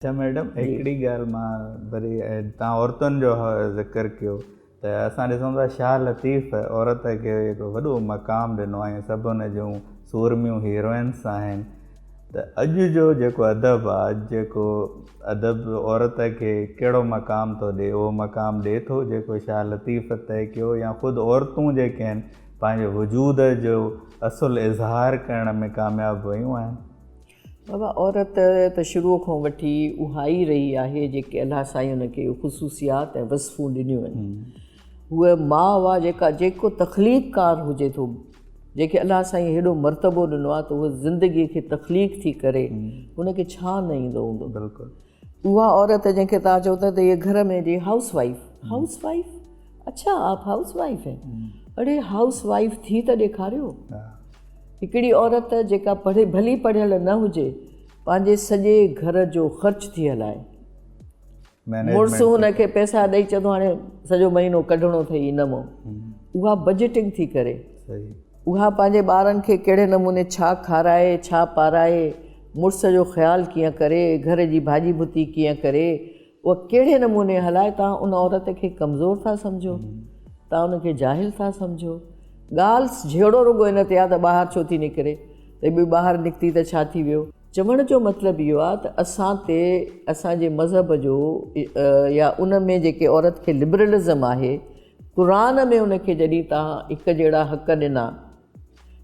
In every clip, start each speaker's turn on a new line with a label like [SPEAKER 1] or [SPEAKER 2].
[SPEAKER 1] अच्छा मैडम, हिकिड़ी ॻाल्हि मां वरी तव्हां औरतुनि जो ज़िक्र कयो त असां ॾिसूं था शाह लतीफ़ औरत खे हिकु वॾो मक़ाम ॾिनो आहे, सभु हुन जूं सूरमियूं हीरोइन्स आहिनि। त अॼु जो जेको अदब आहे, अॼु जेको अदब औरत खे कहिड़ो मक़ाम थो ॾिए, उहो मक़ाम ॾिए थो जेको शाह लतीफ़ तय कयो, या ख़ुदि औरतूं जेके आहिनि पंहिंजे वजूद जो असुलु इज़हार करण में कामयाबु वयूं आहिनि?
[SPEAKER 2] बाबा, औरत त शुरूअ खां वठी उहा ई रही आहे जेके अलाह साईं हुनखे ख़ुशूसियात ऐं वसफ़ूं ॾिनियूं आहिनि। उहा माउ हुआ जेको तख़लीक़कार हुजे थो, जेके अलाह साईं हेॾो मर्तबो ॾिनो आहे, त उहा ज़िंदगीअ खे तख़लीक़ थी करे हुनखे छा न ईंदो हूंदो। बिल्कुलु उहा औरत जंहिंखे तव्हां चओ था त इहे घर में जी हाउस वाइफ, अच्छा आप हाउस वाइफ है, अड़े हाउस वाइफ थी त ॾेखारियो। हिकिड़ी औरत जेका भली पढ़ियल न हुजे, पंहिंजे सॼे घर जो ख़र्च थी हलाए, मुड़ुसु हुनखे पैसा ॾेई चवंदो हाणे सॼो महीनो कढणो अथई इन मां, उहा बजटिंग थी करे, उहा पंहिंजे ॿारनि खे कहिड़े नमूने छा खाराए छा पाराए, मुड़ुस जो ख़्यालु कीअं करे, घर जी भाॼी भुती कीअं करे, उहा कहिड़े नमूने हलाए। तव्हां उन औरत खे कमज़ोर था सम्झो, तव्हां उनखे जाहिल था सम्झो। ॻाल्हि झेड़ो रुॻो इन ते आहे त ॿाहिरि छो थी निकिरे, त ॿी ॿाहिरि निकिती त छा थी वियो। चवण जो मतिलबु इहो आहे त असां ते असांजे मज़हब जो या उन में जेके औरत खे लिबरलिज़म आहे, क़ुरान में उनखे जॾहिं तव्हां हिकु जहिड़ा हक़ ॾिना,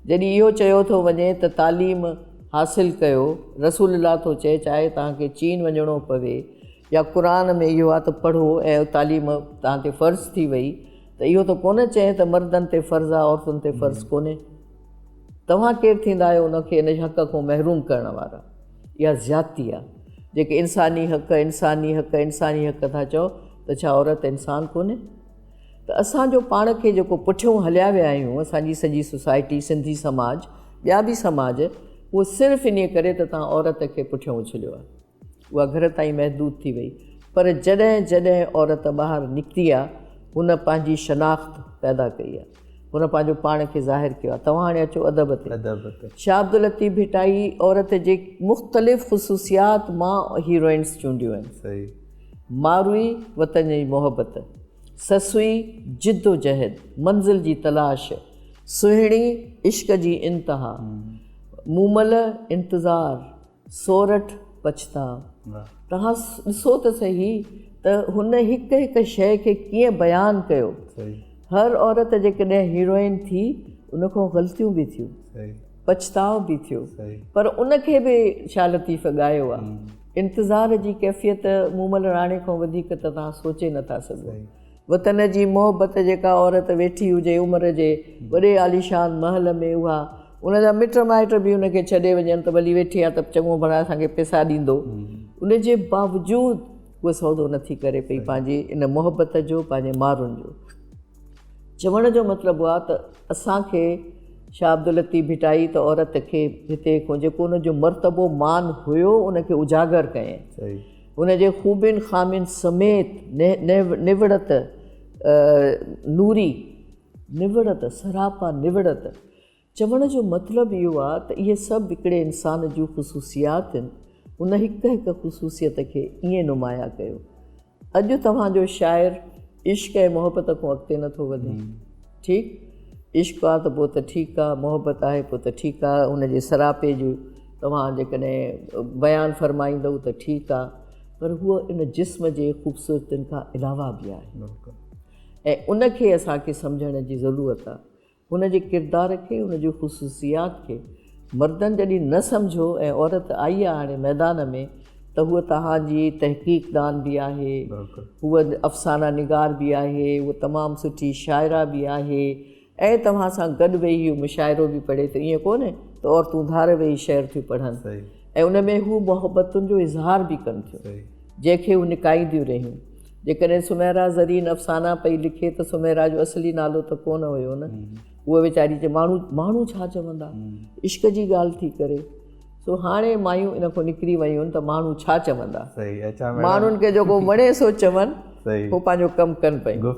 [SPEAKER 2] जॾहिं इहो चयो थो वञे त तालीम हासिलु कयो, रसूल अल्लाह थो चए चाहे तव्हांखे चीन वञिणो पवे, या क़ुरान में इहो आहे त पढ़ो ऐं तालीम तव्हां ते फ़र्ज़ु थी वई, त इहो त कोन चए त मर्दनि ते फ़र्ज़ु आहे औरतुनि ते फ़र्ज़ु कोन्हे। तव्हां केरु थींदा आहियो उनखे इन हक़ खां महरूम करण वारा? इहा ज़्यादती आहे। जेके इंसानी हक़ था चओ, त छा औरत इंसान कोन्हे? त असांजो पाण खे जेको पुठियों हलिया विया आहियूं, असांजी सॼी सोसाइटी, सिंधी समाज, ॿिया बि समाज, उहो सिर्फ़ु इन करे त तव्हां औरत खे पुठियों उछलियो आहे, उहा घर ताईं महदूद थी वई। पर जॾहिं जॾहिं औरत ॿाहिरि निकिती आहे, हुन पंहिंजी शनाख़्त पैदा कई आहे, हुन पंहिंजो पाण खे ज़ाहिर कयो आहे। तव्हां हाणे अचो अदब ते। शाह अब्दुल लतीफ़ भिटाई औरत जे मुख़्तलिफ़ ख़ुशूसियात मां हीरोइन्स चूंडियूं आहिनि। मारुई वतन जी मोहबत, ससुई जिद्दोजहद, मंज़िल जी तलाश, सुहिणी इश्क जी इंतहा, मूमल इंतज़ार, सोरठ पछताव। तव्हां ॾिसो त सही त हुन हिकु हिकु शइ खे कीअं बयानु कयो। हर औरत जेकॾहिं हीरोइन थी, उनखां ग़लतियूं बि थियूं, पछताव बि थियो, पर उनखे बि शाह लतीफ़ ॻायो आहे। इंतज़ार जी कैफ़ियत मूमल राणे खां वधीक त तव्हां सोचे नथा सघो। वतन जी मोहबत जेका औरत वेठी हुजे उमिरि जे वॾे आलीशान महल में, उहा उनजा मिट माइट बि उनखे छॾे वञनि त भली वेठी आहे त चङो भला असांखे पैसा ॾींदो, उनजे बावजूदि उहा सौदो नथी करे पई पंहिंजी इन मोहबत जो, पंहिंजे मारुनि जो। चवण जो मतिलबु आहे त असांखे शाह अब्दुल लतीफ़ भिटाई त औरत खे हिते खां जेको उनजो मर्तबो मान हुयो उनखे उजागर कयईं, उनजे ख़ूबियुनि ख़ामियुनि समेत निवड़त नूरी, निवड़त सरापा निवड़त। चवण जो मतिलबु इहो आहे त इहे सभु हिकिड़े इंसान जूं ख़ुशूसियात आहिनि। उन हिकु हिकु ख़ुशूसियत खे ईअं नुमाया कयो। अॼु तव्हांजो शाइर इश्क ऐं मोहबत खां अॻिते नथो वधे। ठीकु, इश्क आहे त पोइ त ठीकु आहे, मोहबत आहे पोइ त ठीकु आहे, उनजे सरापे जो तव्हां जेकॾहिं बयानु फरमाईंदव त ठीकु आहे, पर हूअ इन जिस्म जे ख़ूबसूरतियुनि खां अलावा बि आहे, ऐं उनखे असांखे सम्झण जी ज़रूरत आहे। हुनजे किरदार खे, हुनजूं ख़ुशूसियात खे मर्दनि जॾहिं न सम्झो ऐं औरत आई आहे हाणे मैदान में, त हूअ तव्हांजी तहक़ीक़दान बि आहे, हूअ अफ़साना निगार बि आहे, हूअ तमामु सुठी शाइरा बि आहे, ऐं तव्हां सां गॾु वेही मुशाइरो बि पढ़े। त ईअं कोन्हे त औरतूं धार वेही शेर थियूं पढ़नि, ऐं उन में हू मोहबतुनि जो इज़हार बि कनि थियूं, जंहिंखे हू निकाईंदियूं रहियूं। जेकॾहिं सुमेरा ज़रीन अफ़साना पई लिखे त सुमेरा जो असली नालो त कोन हुयो न, उहा वीचारी चए माण्हू छा चवंदा इश्क जी ॻाल्हि थी करे। सो हाणे मायूं इन खां निकिरी वियूं आहिनि त माण्हू छा चवंदा, माण्हुनि खे जेको वणे सो चवनि, उहो पंहिंजो कमु कनि पई।